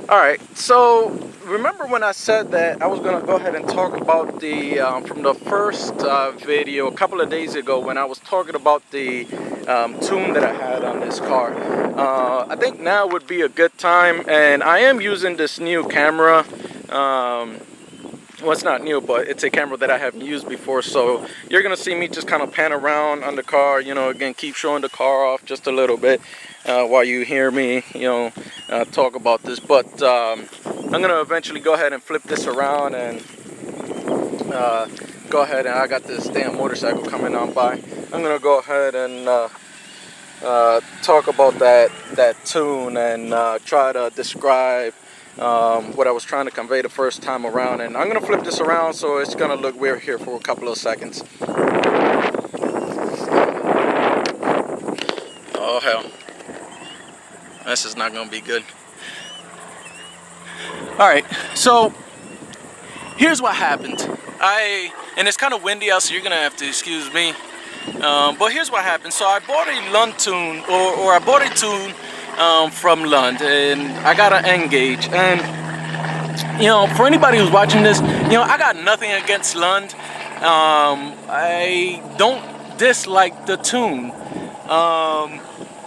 Alright, so remember when I said that I was going to go ahead and talk about the, from the first video a couple of days ago when I was talking about the tune that I had on this car. I think now would be a good time, and I am using this new camera. Well, it's not new, but it's a camera that I haven't used before, so you're going to see me just kind of pan around on the car, you know, again, keep showing the car off just a little bit while you hear me, you know, talk about this. But I'm going to eventually go ahead and flip this around and go ahead, and I got this damn motorcycle coming on by. I'm going to go ahead and talk about that tune and try to describe what I was trying to convey the first time around. And I'm gonna flip this around, so it's gonna look weird here for a couple of seconds. Oh hell, this is not gonna be good. All right, so here's what happened. And it's kind of windy out, so you're gonna have to excuse me, but here's what happened. So I bought a Lund tune, or I bought a tune from Lund, and I got an N gauge. And you know, for anybody who's watching this, you know, I got nothing against Lund. I don't dislike the tune.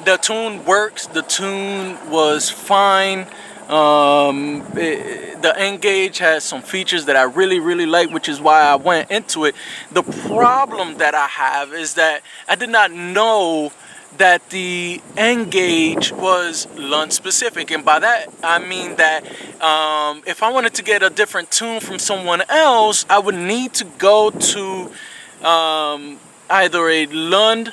The tune works. The tune was fine. The N gauge has some features that I really like, which is why I went into it. The problem that I have is that I did not know that the N gauge was Lund specific, and by that I mean that if I wanted to get a different tune from someone else, I would need to go to either a Lund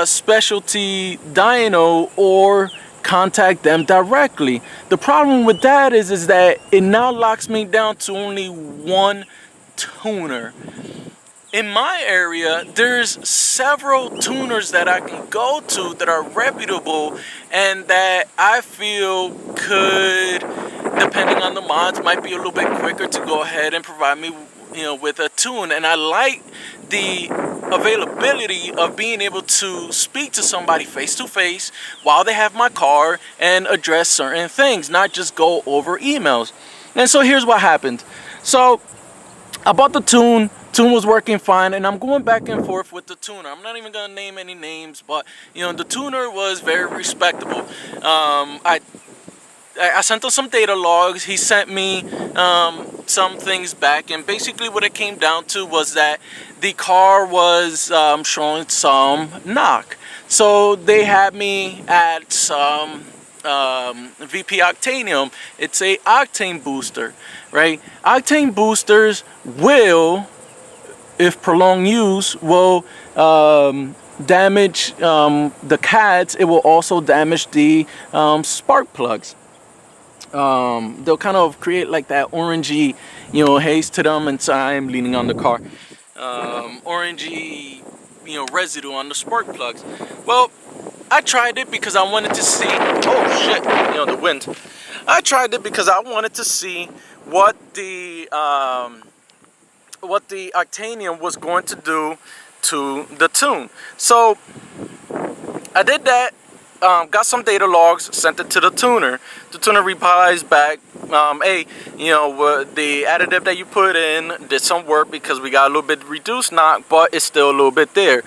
specialty dyno or contact them directly. The problem with that is that it now locks me down to only one tuner. In my area, there's several tuners that I can go to that are reputable and that I feel could, depending on the mods, might be a little bit quicker to go ahead and provide me, you know, with a tune. And I like the availability of being able to speak to somebody face to face while they have my car and address certain things, not just go over emails. And so here's what happened. So I bought the tune. Tune was working fine, and I'm going back and forth with the tuner. I'm not even gonna name any names, but you know, the tuner was very respectable. I sent him some data logs. He sent me some things back, and basically what it came down to was that the car was showing some knock. So they had me at some VP Octanium. It's a octane booster, right? Octane boosters will, if prolonged use, will damage the CADs. It will also damage the spark plugs. They'll kind of create like that orangey, you know, haze to them, and so I am leaning on the car. Orangey, you know, residue on the spark plugs. Well, I tried it because I wanted to see. Oh shit! You know, the wind. I tried it because I wanted to see what the Octanium was going to do to the tune. So I did that, got some data logs, sent it to the tuner. The tuner replies back, hey, you know, the additive that you put in did some work because we got a little bit reduced knock, but it's still a little bit there.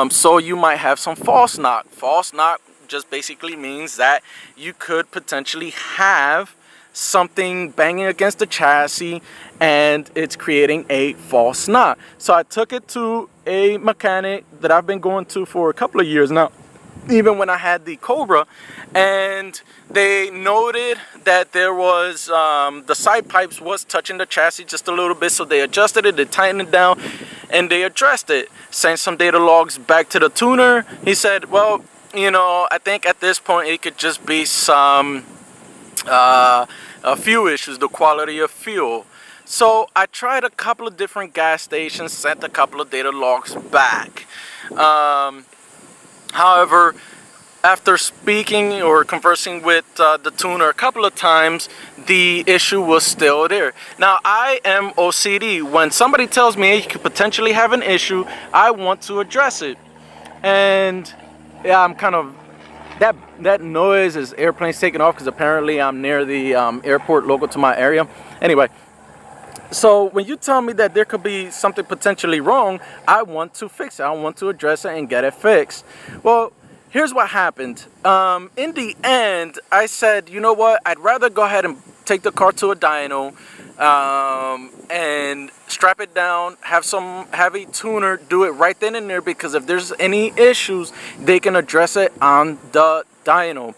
So you might have some false knock. False knock just basically means that you could potentially have something banging against the chassis and it's creating a false knot. So I took it to a mechanic that I've been going to for a couple of years now, even when I had the Cobra, and they noted that there was the side pipes was touching the chassis just a little bit, so they adjusted it, they tightened it down, and they addressed it. Sent some data logs back to the tuner. He said, well, you know, I think at this point it could just be some a few issues, the quality of fuel. So I tried a couple of different gas stations, sent a couple of data logs back. However, after speaking or conversing with the tuner a couple of times, the issue was still there. Now, I am OCD. When somebody tells me you could potentially have an issue, I want to address it. And yeah, I'm kind of that noise is airplanes taking off, because apparently I'm near the airport local to my area. Anyway, so when you tell me that there could be something potentially wrong, I want to fix it. I want to address it and get it fixed. Well, here's what happened. In the end, I said, you know what? I'd rather go ahead and take the car to a dyno and strap it down, have a tuner do it right then and there, because if there's any issues, they can address it on the dyno.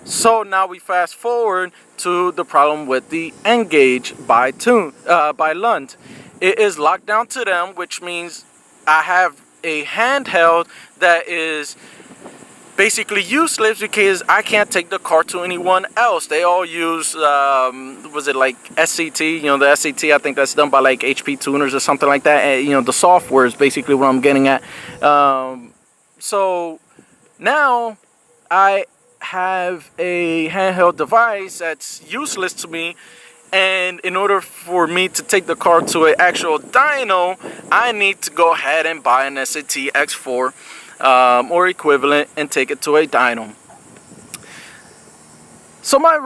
So now we fast forward to the problem with the N-Gauge by Lund. It is locked down to them, which means I have a handheld that is basically useless because I can't take the car to anyone else. They all use, was it like SCT? You know, the SCT, I think that's done by like HP tuners or something like that. And, you know, the software is basically what I'm getting at. So now I have a handheld device that's useless to me, and in order for me to take the car to an actual dyno, I need to go ahead and buy an SAT X4 or equivalent and take it to a dyno. So my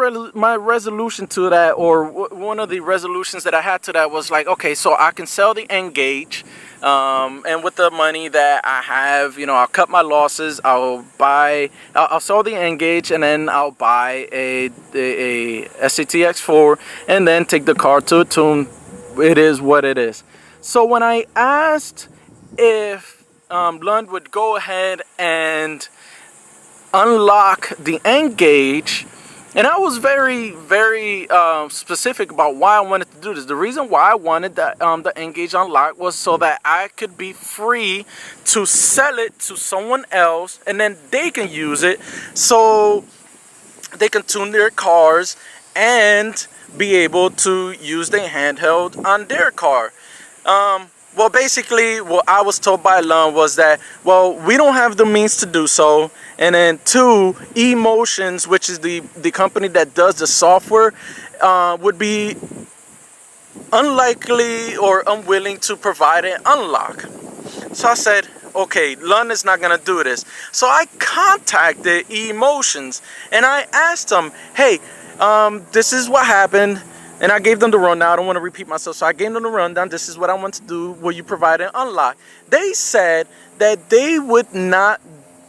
resolution to that, or one of the resolutions that I had to that, was like, okay, so I can sell the N-Gauge, and with the money that I have, you know, I'll cut my losses. I'll sell the N-Gauge, and then I'll buy a SAT X4, and then take the car to a tune. It is what it is. So when I asked if Lund would go ahead and unlock the N-Gauge, and I was very, very specific about why I wanted to do this. The reason why I wanted that the N-Gauge unlocked was so that I could be free to sell it to someone else, and then they can use it so they can tune their cars and be able to use the handheld on their car. Well, basically, what I was told by Lund was that, well, we don't have the means to do so. And then two, Emotions, which is the company that does the software, would be unlikely or unwilling to provide an unlock. So I said, okay, Lund is not going to do this. So I contacted Emotions, and I asked them, hey, this is what happened. And I gave them the rundown. I don't want to repeat myself. So I gave them the rundown. This is what I want to do. Will you provide an unlock? They said that they would not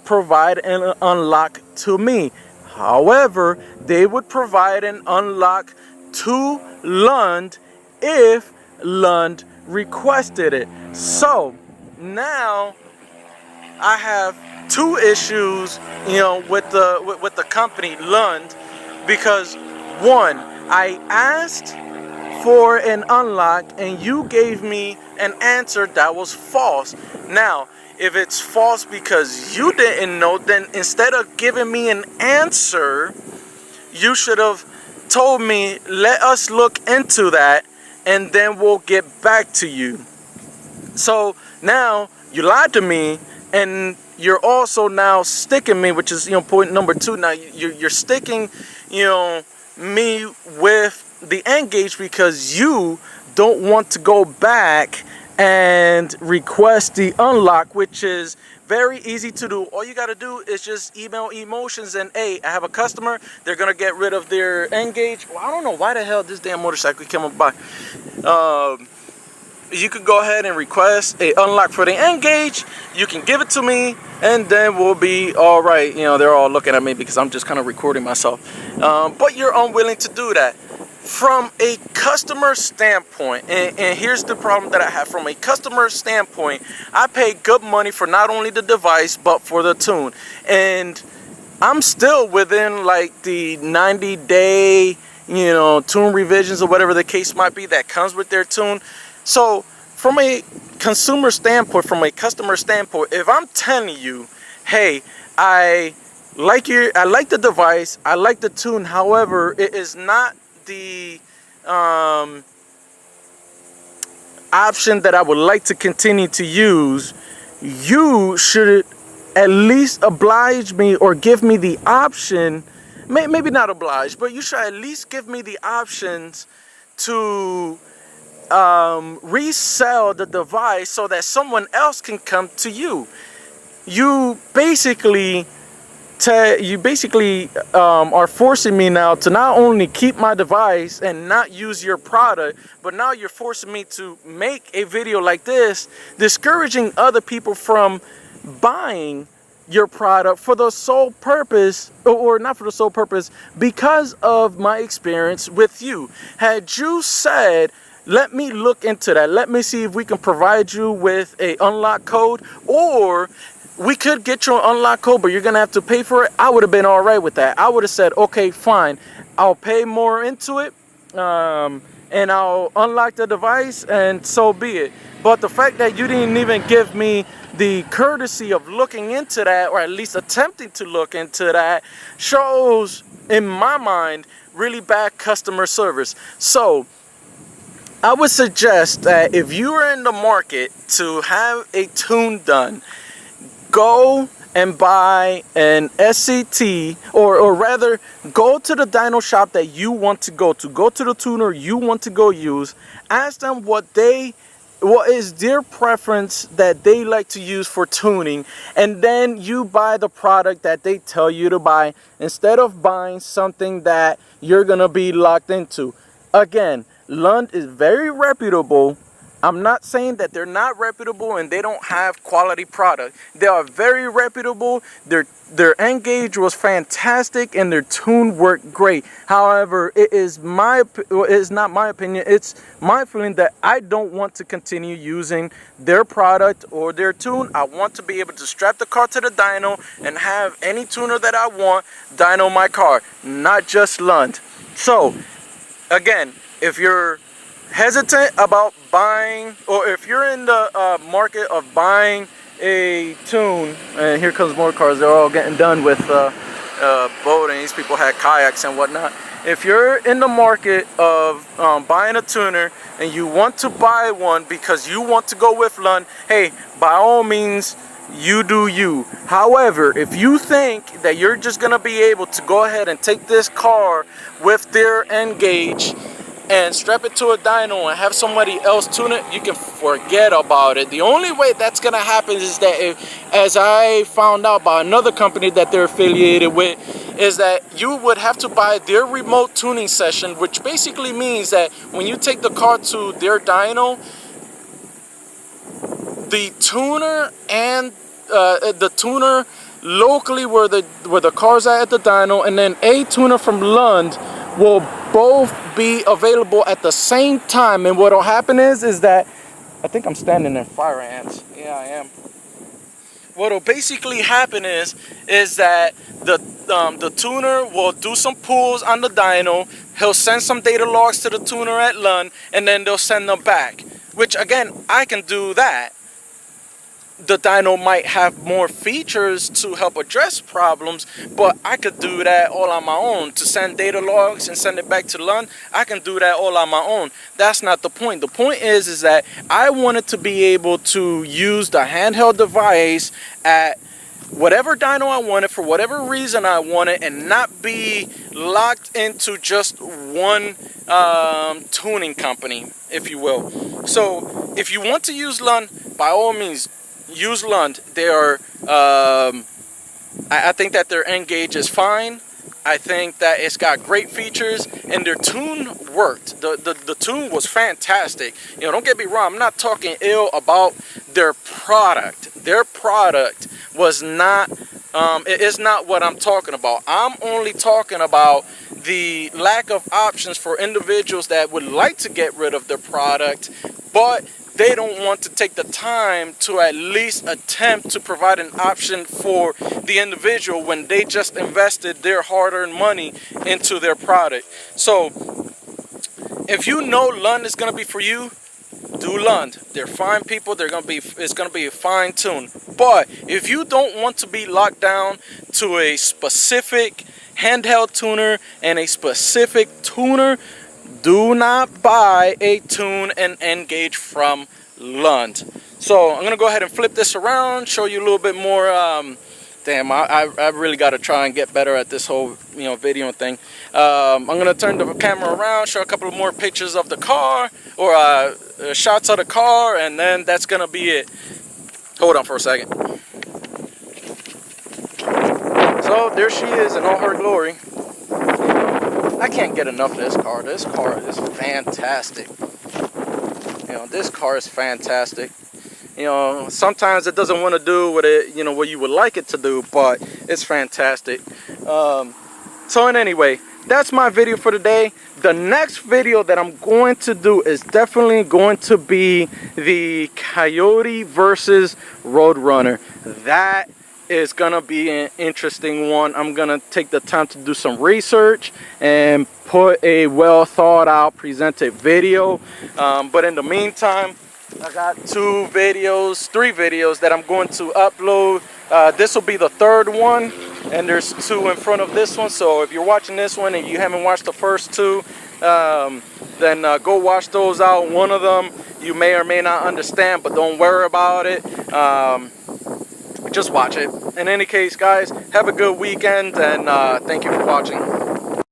provide an unlock to me. However, they would provide an unlock to Lund if Lund requested it. So now I have two issues, you know, with the company Lund, because one, I asked for an unlock and you gave me an answer that was false. Now, if it's false because you didn't know, then instead of giving me an answer, you should have told me, let us look into that and then we'll get back to you. So now you lied to me, and you're also now sticking me, which is, you know, point number two. Now you're sticking, you know, me with the N-Gauge because you don't want to go back and request the unlock, which is very easy to do. All you got to do is just email Emotions and, hey, I have a customer, they're gonna get rid of their N-Gauge. Well, I don't know why the hell this damn motorcycle came up by. You could go ahead and request a unlock for the N-Gauge. You can give it to me, and then we'll be all right. You know, they're all looking at me because I'm just kind of recording myself. But you're unwilling to do that. From a customer standpoint, and here's the problem that I have. From a customer standpoint, I pay good money for not only the device, but for the tune. And I'm still within like the 90-day, you know, tune revisions or whatever the case might be that comes with their tune. So from a consumer standpoint, from a customer standpoint, if I'm telling you, hey, I like the device, I like the tune, however, it is not the option that I would like to continue to use, you should at least oblige me or give me the option, maybe not oblige, but you should at least give me the options to resell the device so that someone else can come to you. You basically are forcing me now to not only keep my device and not use your product, but now you're forcing me to make a video like this, discouraging other people from buying your product for the sole purpose, or not for the sole purpose, because of my experience with you. Had you said, let me look into that, let me see if we can provide you with a unlock code, or we could get you an unlock code, but you're gonna have to pay for it, I would have been all right with that. I would have said, okay, fine, I'll pay more into it, and I'll unlock the device, and so be it. But the fact that you didn't even give me the courtesy of looking into that, or at least attempting to look into that, shows, in my mind, really bad customer service. So I would suggest that if you are in the market to have a tune done, go and buy an SCT, or rather go to the dyno shop that you want to go to the tuner you want to go use, ask them what is their preference that they like to use for tuning, and then you buy the product that they tell you to buy, instead of buying something that you're gonna be locked into. Again, Lund is very reputable. I'm not saying that they're not reputable and they don't have quality product. They are very reputable. Their end gauge was fantastic and their tune worked great. However, it's not my opinion. It's my feeling that I don't want to continue using their product or their tune. I want to be able to strap the car to the dyno and have any tuner that I want dyno my car, not just Lund. So, again, if you're hesitant about buying, or if you're in the market of buying a tune, and here comes more cars, they're all getting done with boating. These people had kayaks and whatnot. If you're in the market of buying a tuner and you want to buy one because you want to go with Lund, hey, by all means, you do you. However, if you think that you're just gonna be able to go ahead and take this car with their end gauge and strap it to a dyno and have somebody else tune it, you can forget about it. The only way that's gonna happen is that, as I found out by another company that they're affiliated with, is that you would have to buy their remote tuning session, which basically means that when you take the car to their dyno, the tuner and the tuner locally where the car's at the dyno, and then a tuner from Lund will both be available at the same time. And what'll happen is that, I think I'm standing in fire ants. Yeah, I am. What'll basically happen is that the tuner will do some pulls on the dyno. He'll send some data logs to the tuner at Lund, and then they'll send them back. Which, again, I can do that. The dyno might have more features to help address problems, but I could do that all on my own. To send data logs and send it back to Lund, I can do that all on my own. That's not the point. The point is that I wanted to be able to use the handheld device at whatever dyno I wanted, for whatever reason I wanted, and not be locked into just one tuning company, if you will. So if you want to use Lund, by all means, use Lund. They are, I think that their end gauge is fine. I think that it's got great features, and their tune worked. The tune was fantastic. You know, don't get me wrong, I'm not talking ill about their product. Their product was not, it is not what I'm talking about. I'm only talking about the lack of options for individuals that would like to get rid of their product, but they don't want to take the time to at least attempt to provide an option for the individual when they just invested their hard-earned money into their product. So if you know Lund is going to be for you, do Lund. They're fine people. It's going to be a fine tune. But if you don't want to be locked down to a specific handheld tuner and a specific tuner, do not buy a tune and end gauge from Lund. So I'm gonna go ahead and flip this around, show you a little bit more. Damn, I really got to try and get better at this whole video thing. I'm gonna turn the camera around, show a couple of more pictures of the car, or shots of the car, and then that's gonna be it. Hold on for a second. So there she is in all her glory. I can't get enough of this car. This car is fantastic. You know, this car is fantastic. You know, sometimes it doesn't want to do what it, you know, what you would like it to do, but it's fantastic. So anyway, that's my video for today. The next video that I'm going to do is definitely going to be the Coyote versus Roadrunner. That is gonna be an interesting one. I'm gonna take the time to do some research and put a well thought out presented video, but in the meantime I got three videos that I'm going to upload. This will be the third one, and there's two in front of this one. So if you're watching this one and you haven't watched the first two, then go watch those out. One of them you may or may not understand, but don't worry about it. Just watch it. In any case, guys, have a good weekend, and thank you for watching.